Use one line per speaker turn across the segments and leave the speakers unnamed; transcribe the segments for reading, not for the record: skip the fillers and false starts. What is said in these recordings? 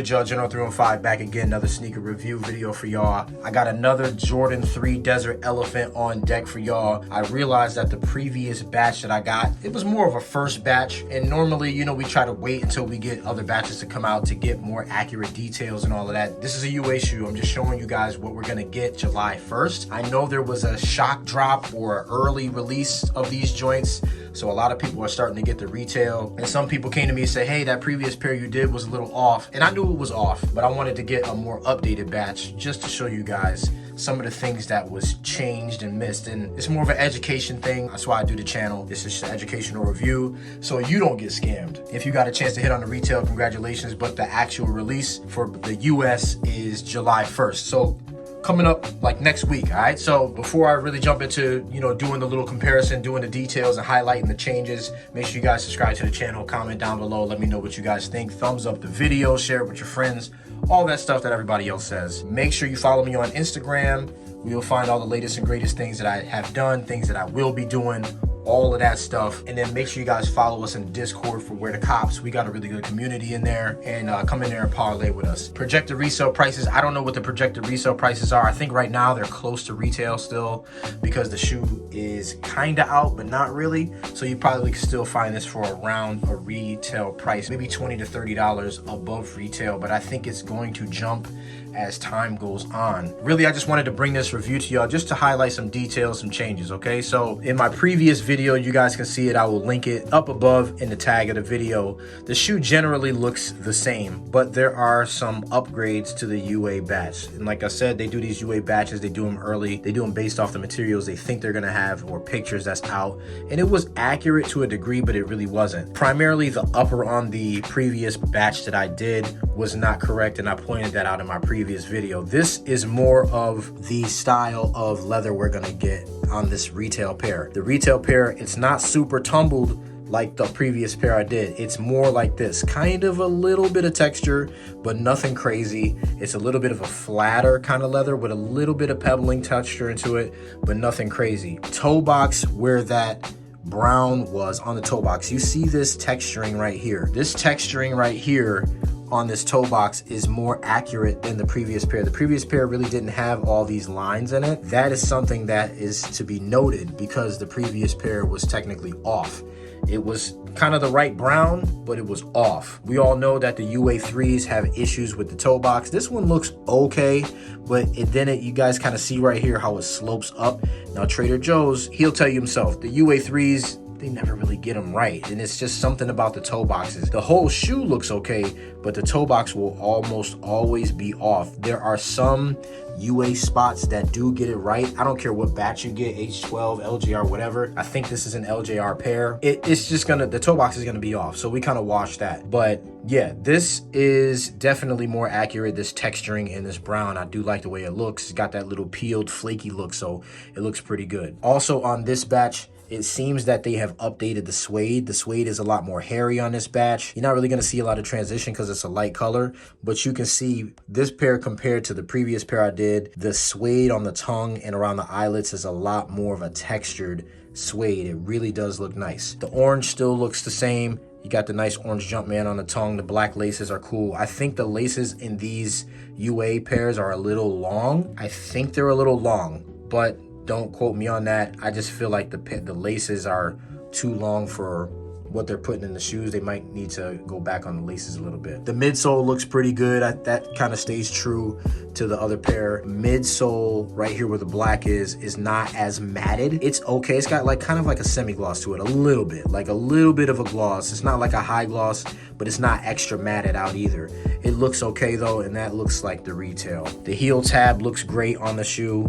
Judge General 315 back again, another sneaker review video for y'all. I got another Jordan 3 Desert Elephant on deck for y'all. I realized that the previous batch that I got, it was more of a first batch, and normally, you know, we try to wait until we get other batches to come out to get more accurate details and all of that. This is a UA shoe. I'm just showing you guys what we're gonna get July 1st. I know there was a shock drop or early release of these joints, so a lot of people are starting to get the retail, and some people came to me and said, hey, that previous pair you did was a little off, and I knew it was off, but I wanted to get a more updated batch just to show you guys some of the things that was changed and missed. And it's more of an education thing. That's why I do the channel. This is an educational review so you don't get scammed. If you got a chance to hit on the retail, congratulations, but the actual release for the US is July 1st. So coming up like next week. All right, so before I really jump into, you know, doing the little comparison, doing the details and highlighting the changes, make sure you guys subscribe to the channel, comment down below, let me know what you guys think, thumbs up the video, share it with your friends, all that stuff that everybody else says. Make sure you follow me on Instagram. You'll find all the latest and greatest things that I have done, things that I will be doing, all of that stuff. And then make sure you guys follow us in Discord for Where the Cops. We got a really good community in there, and come in there and parlay with us. Projected resale prices, I don't know what the projected resale prices are. I think right now they're close to retail still because the shoe is kind of out, but not really. So you probably can still find this for around a retail price, maybe $20 to $30 above retail, but I think it's going to jump as time goes on. Really, I just wanted to bring this review to y'all just to highlight some details, some changes, okay? So in my previous video, you guys can see it. I will link it up above in the tag of the video. The shoe generally looks the same, but there are some upgrades to the UA batch. And like I said, they do these UA batches, they do them early, they do them based off the materials they think they're gonna have or pictures that's out. And it was accurate to a degree, but it really wasn't. Primarily the upper on the previous batch that I did was not correct, and I pointed that out in my previous video. This is more of the style of leather we're gonna get on this retail pair. The retail pair, it's not super tumbled like the previous pair I did. It's more like this, kind of a little bit of texture, but nothing crazy. It's a little bit of a flatter kind of leather with a little bit of pebbling texture into it, but nothing crazy. Toe box, where that brown was on the toe box, you see this texturing right here. This texturing right here on this toe box is more accurate than the previous pair. The previous pair really didn't have all these lines in it. That is something that is to be noted because the previous pair was technically off. It was kind of the right brown, but it was off. We all know that the UA3s have issues with the toe box. This one looks okay, but you guys kind of see right here how it slopes up. Now Trader Joe's, he'll tell you himself, the UA3s, they never really get them right, and it's just something about the toe boxes. The whole shoe looks okay, but the toe box will almost always be off. There are some UA spots that do get it right. I don't care what batch you get, H12, LJR, whatever. I think this is an LJR pair. It's just gonna, the toe box is gonna be off, so we kind of wash that. But yeah, this is definitely more accurate, this texturing in this brown. I do like the way it looks. It's got that little peeled, flaky look, so it looks pretty good. Also on this batch, it seems that they have updated the suede. The suede is a lot more hairy on this batch. You're not really going to see a lot of transition because it's a light color, but you can see this pair compared to the previous pair I did, the suede on the tongue and around the eyelets is a lot more of a textured suede. It really does look nice. The orange still looks the same. You got the nice orange Jumpman on the tongue. The black laces are cool. I think the laces in these UA pairs are a little long. I think they're a little long, but don't quote me on that. I just feel like the laces are too long for what they're putting in the shoes. They might need to go back on the laces a little bit. The midsole looks pretty good. That kind of stays true to the other pair. Midsole right here where the black is not as matted. It's okay. It's got like kind of like a semi-gloss to it, a little bit, like a little bit of a gloss. It's not like a high gloss, but it's not extra matted out either. It looks okay though, and that looks like the retail. The heel tab looks great on the shoe.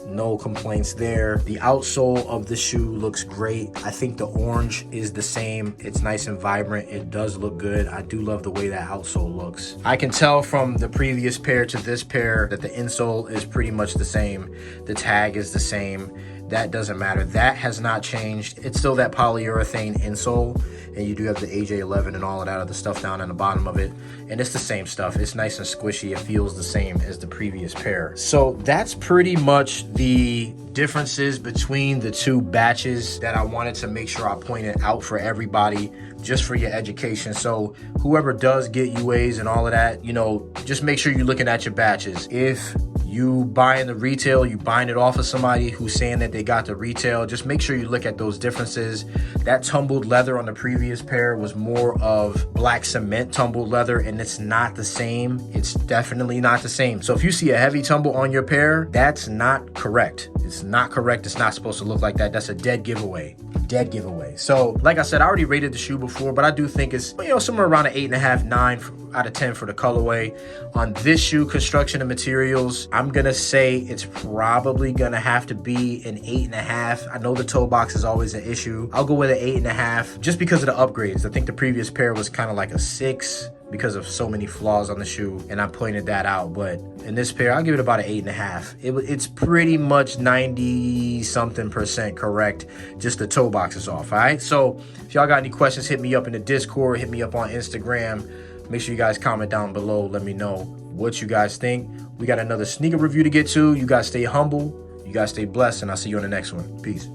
No complaints there. The outsole of the shoe looks great. I think the orange is the same. It's nice and vibrant. It does look good. I do love the way that outsole looks. I can tell from the previous pair to this pair that the insole is pretty much the same. The tag is the same. that doesn't matter. That has not changed. It's still that polyurethane insole, and you do have the AJ11 and all of that other stuff down on the bottom of it, and it's the same stuff. It's nice and squishy. It feels the same as the previous pair. So that's pretty much the differences between the two batches that I wanted to make sure I pointed out for everybody, just for your education. So whoever does get UAs and all of that, you know, just make sure you're looking at your batches. If you buying the retail, you buying it off of somebody who's saying that they got the retail, just make sure you look at those differences. That tumbled leather on the previous pair was more of black cement tumbled leather, and it's not the same. It's definitely not the same. So if you see a heavy tumble on your pair, that's not correct. It's not correct. It's not supposed to look like that. That's a dead giveaway. Dead giveaway. So like I said, I already rated the shoe before, but I do think it's, you know, somewhere around an 8.5, 9 out of 10 for the colorway. On this shoe, construction and materials, I'm gonna say it's probably gonna have to be an 8.5. I know the toe box is always an issue. I'll go with an 8.5 just because of the upgrades. I think the previous pair was kind of like a 6 because of so many flaws on the shoe, and I pointed that out. But in this pair, I'll give it about an 8.5. It's pretty much 90-something% correct. Just the toe box is off. All right. So if y'all got any questions, hit me up in the Discord. Hit me up on Instagram. Make sure you guys comment down below. Let me know what you guys think. We got another sneaker review to get to. You guys stay humble. You guys stay blessed, and I'll see you on the next one. Peace.